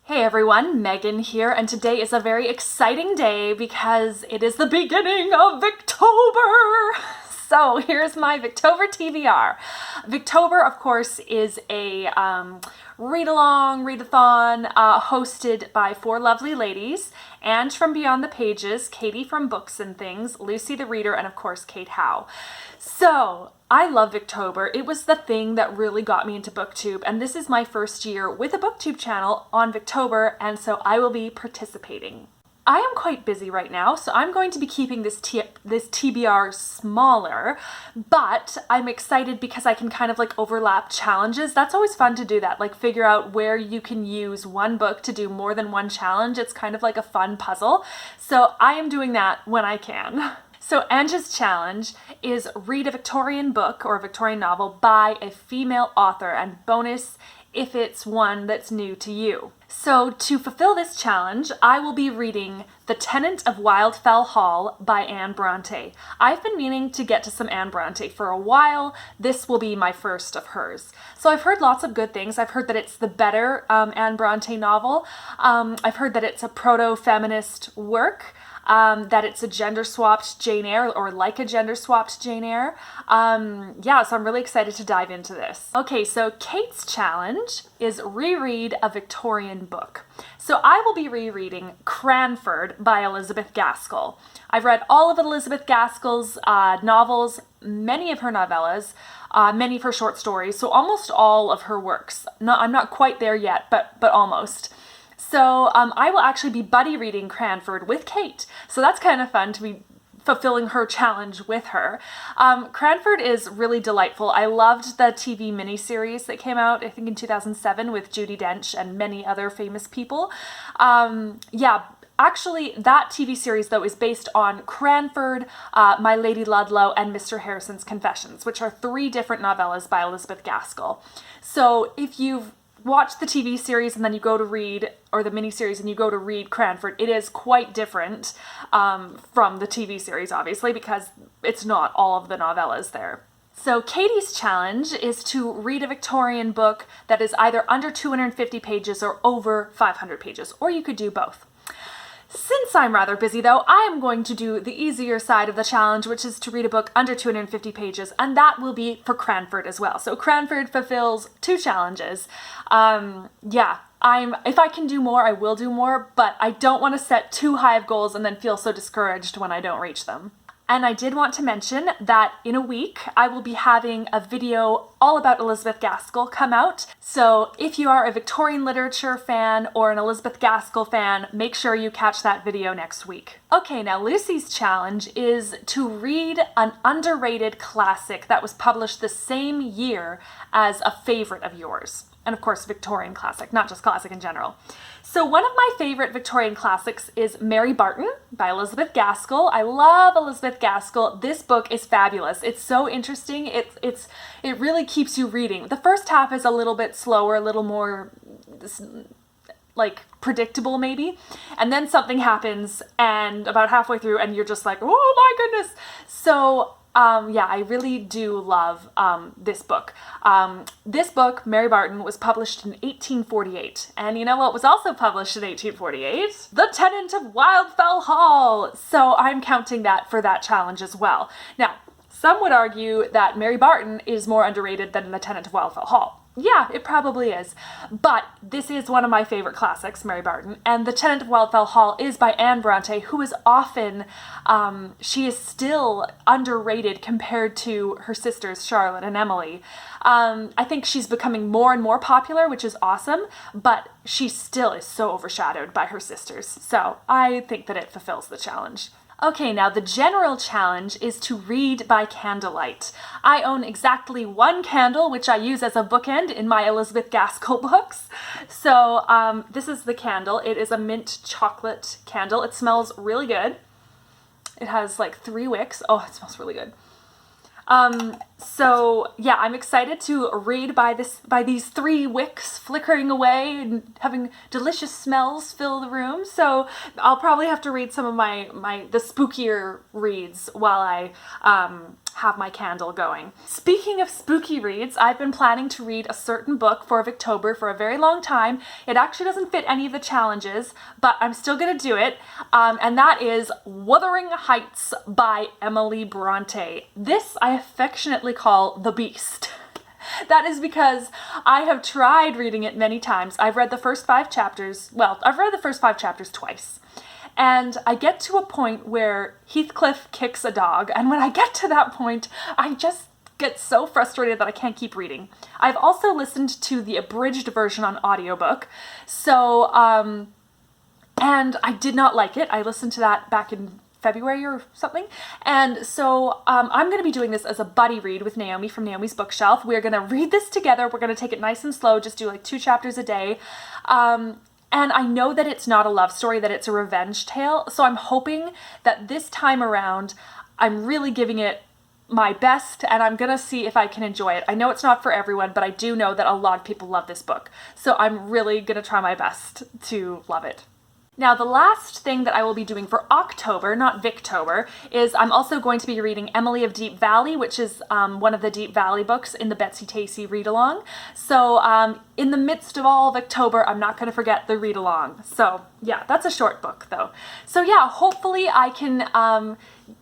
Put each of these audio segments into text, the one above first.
Hey everyone, Megan here, and today is a very exciting day because it is the beginning of Victober! So here's my Victober TBR. Victober, of course, is a read-along, read-a-thon hosted by four lovely ladies, Ange from Beyond the Pages, Katie from Books and Things, Lucy the Reader, and of course Kate Howe. So I love Victober. It was the thing that really got me into BookTube, and this is my first year with a BookTube channel on Victober, and so I will be participating. I am quite busy right now, so I'm going to be keeping this TBR smaller, but I'm excited because I can kind of like overlap challenges. That's always fun to do that, like figure out where you can use one book to do more than one challenge. It's kind of like a fun puzzle. So I am doing that when I can. So Ange's challenge is read a Victorian book or a Victorian novel by a female author, and bonus if it's one that's new to you. So to fulfill this challenge, I will be reading The Tenant of Wildfell Hall by Anne Bronte. I've been meaning to get to some Anne Bronte for a while. This will be my first of hers. So I've heard lots of good things. I've heard that it's the better Anne Bronte novel. I've heard that it's a proto-feminist work. That it's a gender-swapped Jane Eyre, or like a gender-swapped Jane Eyre. Yeah, so I'm really excited to dive into this. Okay, so Kate's challenge is reread a Victorian book. So I will be rereading Cranford by Elizabeth Gaskell. I've read all of Elizabeth Gaskell's novels, many of her novellas, many of her short stories, so almost all of her works. I'm not quite there yet, but almost. So I will actually be buddy reading Cranford with Kate. So that's kind of fun to be fulfilling her challenge with her. Cranford is really delightful. I loved the TV miniseries that came out, I think in 2007, with Judi Dench and many other famous people. Yeah, actually that TV series though is based on Cranford, My Lady Ludlow, and Mr. Harrison's Confessions, which are three different novellas by Elizabeth Gaskell. So if you've watch the TV series and then you go to read, or the miniseries and you go to read Cranford, it is quite different from the TV series, obviously, because it's not all of the novellas there. So Katie's challenge is to read a Victorian book that is either under 250 pages or over 500 pages, or you could do both. Since I'm rather busy though, I am going to do the easier side of the challenge, which is to read a book under 250 pages, and that will be for Cranford as well. So Cranford fulfills two challenges. Yeah, if I can do more, I will do more, but I don't want to set too high of goals and then feel so discouraged when I don't reach them. And I did want to mention that in a week, I will be having a video all about Elizabeth Gaskell come out. So if you are a Victorian literature fan or an Elizabeth Gaskell fan, make sure you catch that video next week. Okay, now Lucy's challenge is to read an underrated classic that was published the same year as a favorite of yours. And of course, Victorian classic, not just classic in general. So one of my favorite Victorian classics is Mary Barton by Elizabeth Gaskell. I love Elizabeth Gaskell. This book is fabulous. It's so interesting. It really keeps you reading. The first half is a little bit slower, a little more like predictable maybe, and then something happens and about halfway through and you're just like, oh my goodness. So yeah, I really do love this book. This book, Mary Barton, was published in 1848. And you know what was also published in 1848? The Tenant of Wildfell Hall! So I'm counting that for that challenge as well. Now, some would argue that Mary Barton is more underrated than The Tenant of Wildfell Hall. Yeah, it probably is. But this is one of my favorite classics, Mary Barton, and The Tenant of Wildfell Hall is by Anne Bronte, who is often, she is still underrated compared to her sisters, Charlotte and Emily. I think she's becoming more and more popular, which is awesome, but she still is so overshadowed by her sisters. So I think that it fulfills the challenge. Okay, now the general challenge is to read by candlelight. I own exactly one candle, which I use as a bookend in my Elizabeth Gaskell books. So this is the candle. It is a mint chocolate candle. It smells really good. It has like 3 wicks. Oh, it smells really good. So yeah, I'm excited to read by these three wicks flickering away and having delicious smells fill the room. So I'll probably have to read some of the spookier reads while I have my candle going. Speaking of spooky reads, I've been planning to read a certain book for Victober for a very long time. It actually doesn't fit any of the challenges, but I'm still gonna do it. And that is Wuthering Heights by Emily Bronte. This I affectionately call the Beast. That is because I have tried reading it many times. I've read the first 5 chapters. Well, I've read the first 5 chapters twice. And I get to a point where Heathcliff kicks a dog. And when I get to that point, I just get so frustrated that I can't keep reading. I've also listened to the abridged version on audiobook. So, and I did not like it. I listened to that back in February or something. And so I'm going to be doing this as a buddy read with Naomi from Naomi's Bookshelf. We're going to read this together. We're going to take it nice and slow, just do like 2 chapters a day. And I know that it's not a love story, that it's a revenge tale. So I'm hoping that this time around, I'm really giving it my best and I'm gonna see if I can enjoy it. I know it's not for everyone, but I do know that a lot of people love this book. So I'm really gonna try my best to love it. Now, the last thing that I will be doing for October, not Victober, is I'm also going to be reading Emily of Deep Valley, which is one of the Deep Valley books in the Betsy Tacy read-along. So in the midst of all of October, I'm not going to forget the read-along. So yeah, that's a short book though. So yeah, hopefully I can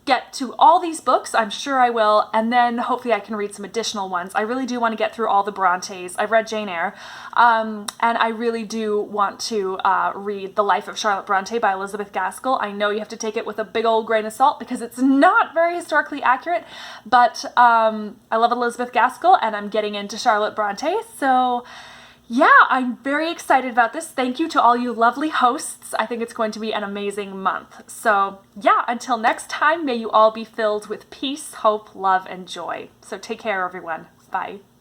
get to all these books. I'm sure I will. And then hopefully I can read some additional ones. I really do want to get through all the Brontes. I've read Jane Eyre. And I really do want to read The Life of Charlotte Bronte by Elizabeth Gaskell. I know you have to take it with a big old grain of salt because it's not very historically accurate, but I love Elizabeth Gaskell and I'm getting into Charlotte Bronte. So yeah, I'm very excited about this. Thank you to all you lovely hosts. I think it's going to be an amazing month. So yeah, until next time, may you all be filled with peace, hope, love, and joy. So take care, everyone. Bye.